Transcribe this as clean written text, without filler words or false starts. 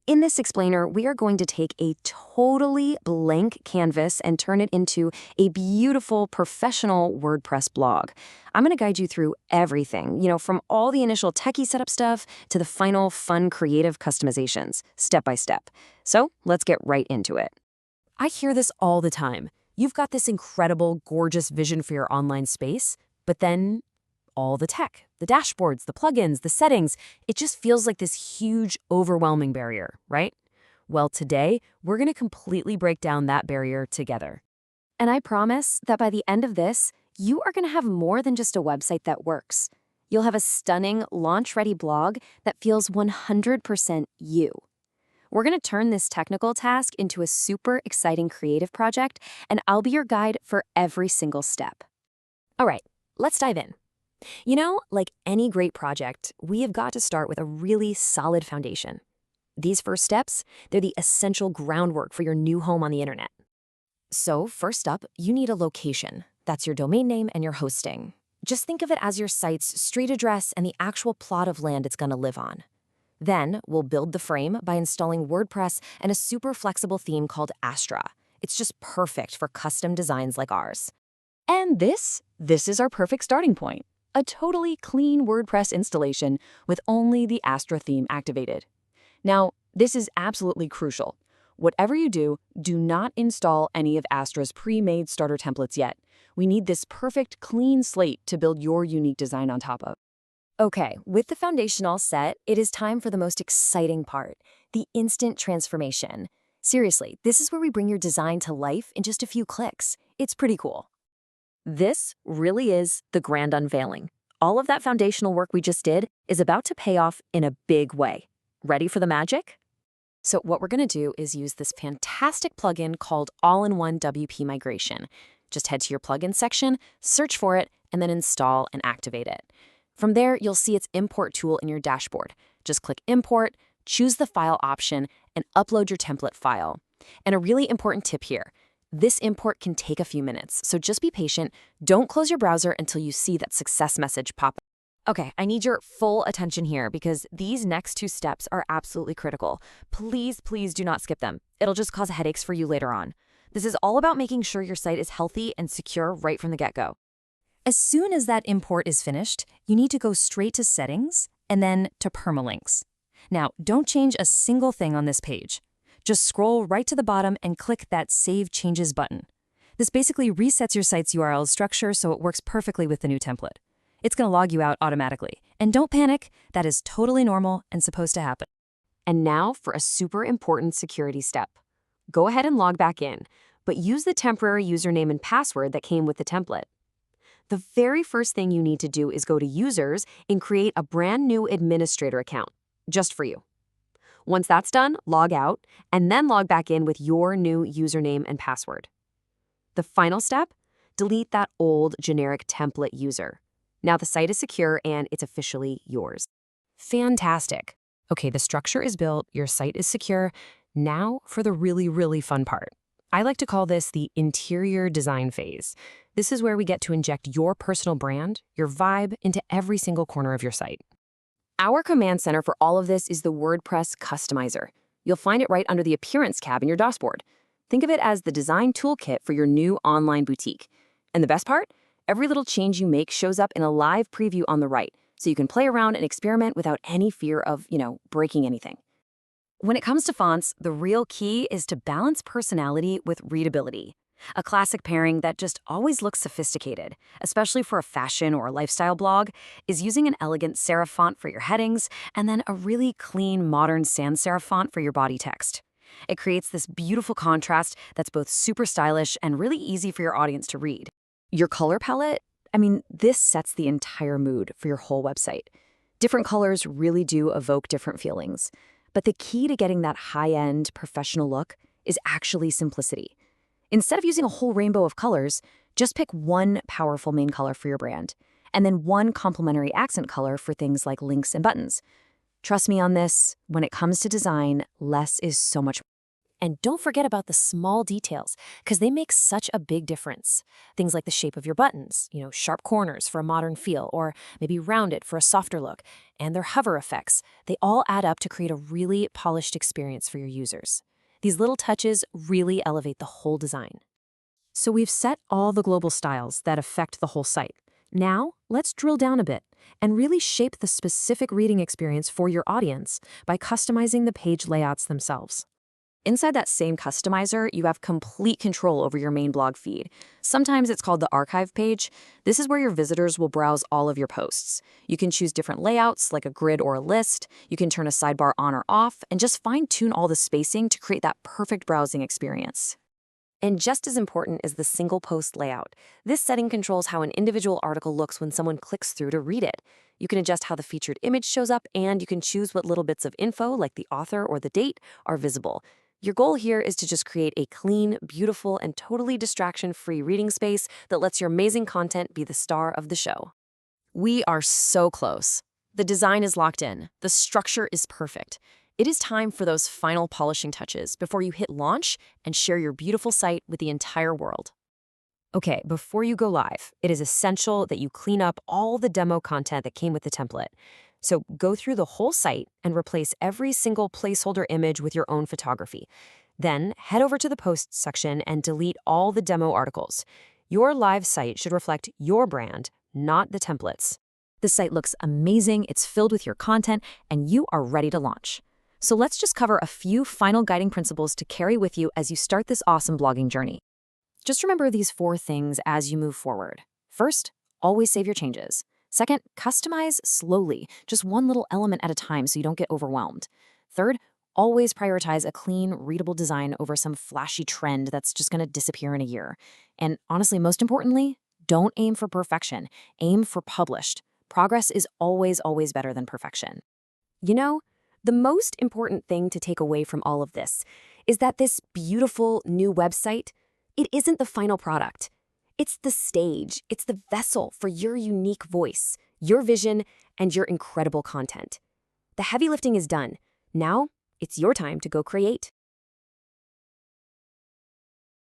In this explainer, we are going to take a totally blank canvas and turn it into a beautiful professional WordPress blog. I'm going to guide you through everything, from all the initial techie setup stuff to the final fun creative customizations, step by step. So let's get right into it. I hear this all the time. You've got this incredible, gorgeous vision for your online space, but then all the tech, the dashboards, the plugins, the settings, it just feels like this huge, overwhelming barrier, right? Well, today, we're going to completely break down that barrier together. And I promise that by the end of this, you are going to have more than just a website that works. You'll have a stunning, launch-ready blog that feels 100% you. We're going to turn this technical task into a super exciting creative project, and I'll be your guide for every single step. All right, let's dive in. Like any great project, we have got to start with a really solid foundation. These first steps, they're the essential groundwork for your new home on the internet. So first up, you need a location. That's your domain name and your hosting. Just think of it as your site's street address and the actual plot of land it's going to live on. Then we'll build the frame by installing WordPress and a super flexible theme called Astra. It's just perfect for custom designs like ours. And this is our perfect starting point. A totally clean WordPress installation with only the Astra theme activated. Now, this is absolutely crucial. Whatever you do, do not install any of Astra's pre-made starter templates yet. We need this perfect, clean slate to build your unique design on top of. Okay, with the foundation all set, it is time for the most exciting part, the instant transformation. Seriously, this is where we bring your design to life in just a few clicks. It's pretty cool. This really is the grand unveiling. All of that foundational work we just did is about to pay off in a big way. Ready for the magic? So what we're going to do is use this fantastic plugin called All-in-One WP Migration. Just head to your plugin section, search for it, and then install and activate it. From there, you'll see its import tool in your dashboard. Just click Import, choose the file option, and upload your template file. And a really important tip here. This import can take a few minutes, so just be patient. Don't close your browser until you see that success message pop up. Okay, I need your full attention here because these next two steps are absolutely critical. Please do not skip them. It'll just cause headaches for you later on. This is all about making sure your site is healthy and secure right from the get-go. As soon as that import is finished, you need to go straight to Settings and then to Permalinks. Now, don't change a single thing on this page. Just scroll right to the bottom and click that Save Changes button. This basically resets your site's URL structure so it works perfectly with the new template. It's going to log you out automatically. And don't panic, that is totally normal and supposed to happen. And now for a super important security step. Go ahead and log back in, but use the temporary username and password that came with the template. The very first thing you need to do is go to Users and create a brand new administrator account, just for you. Once that's done, log out, and then log back in with your new username and password. The final step? Delete that old generic template user. Now the site is secure and it's officially yours. Fantastic. Okay, the structure is built, your site is secure. Now for the really fun part. I like to call this the interior design phase. This is where we get to inject your personal brand, your vibe, into every single corner of your site. Our command center for all of this is the WordPress Customizer. You'll find it right under the Appearance tab in your dashboard. Think of it as the design toolkit for your new online boutique. And the best part? Every little change you make shows up in a live preview on the right, so you can play around and experiment without any fear of, breaking anything. When it comes to fonts, the real key is to balance personality with readability. A classic pairing that just always looks sophisticated, especially for a fashion or a lifestyle blog, is using an elegant serif font for your headings and then a really clean, modern sans serif font for your body text. It creates this beautiful contrast that's both super stylish and really easy for your audience to read. Your color palette, this sets the entire mood for your whole website. Different colors really do evoke different feelings. But the key to getting that high-end, professional look is actually simplicity. Instead of using a whole rainbow of colors, just pick one powerful main color for your brand, and then one complementary accent color for things like links and buttons. Trust me on this, when it comes to design, less is so much more. And don't forget about the small details, because they make such a big difference. Things like the shape of your buttons, sharp corners for a modern feel, or maybe rounded for a softer look, and their hover effects. They all add up to create a really polished experience for your users. These little touches really elevate the whole design. So we've set all the global styles that affect the whole site. Now, let's drill down a bit and really shape the specific reading experience for your audience by customizing the page layouts themselves. Inside that same customizer, you have complete control over your main blog feed. Sometimes it's called the archive page. This is where your visitors will browse all of your posts. You can choose different layouts, like a grid or a list. You can turn a sidebar on or off, and just fine-tune all the spacing to create that perfect browsing experience. And just as important is the single post layout. This setting controls how an individual article looks when someone clicks through to read it. You can adjust how the featured image shows up, and you can choose what little bits of info, like the author or the date, are visible. Your goal here is to just create a clean, beautiful, and totally distraction-free reading space that lets your amazing content be the star of the show. We are so close. The design is locked in. The structure is perfect. It is time for those final polishing touches before you hit launch and share your beautiful site with the entire world. Okay, before you go live, it is essential that you clean up all the demo content that came with the template. So go through the whole site and replace every single placeholder image with your own photography. Then head over to the posts section and delete all the demo articles. Your live site should reflect your brand, not the templates. The site looks amazing, it's filled with your content, and you are ready to launch. So let's just cover a few final guiding principles to carry with you as you start this awesome blogging journey. Just remember these 4 things as you move forward. First, always save your changes. Second, customize slowly, just one little element at a time so you don't get overwhelmed. Third, always prioritize a clean, readable design over some flashy trend that's just going to disappear in a year. And honestly, most importantly, don't aim for perfection. Aim for published. Progress is always, always better than perfection. The most important thing to take away from all of this is that this beautiful new website, it isn't the final product. It's the stage, it's the vessel for your unique voice, your vision, and your incredible content. The heavy lifting is done. Now, it's your time to go create.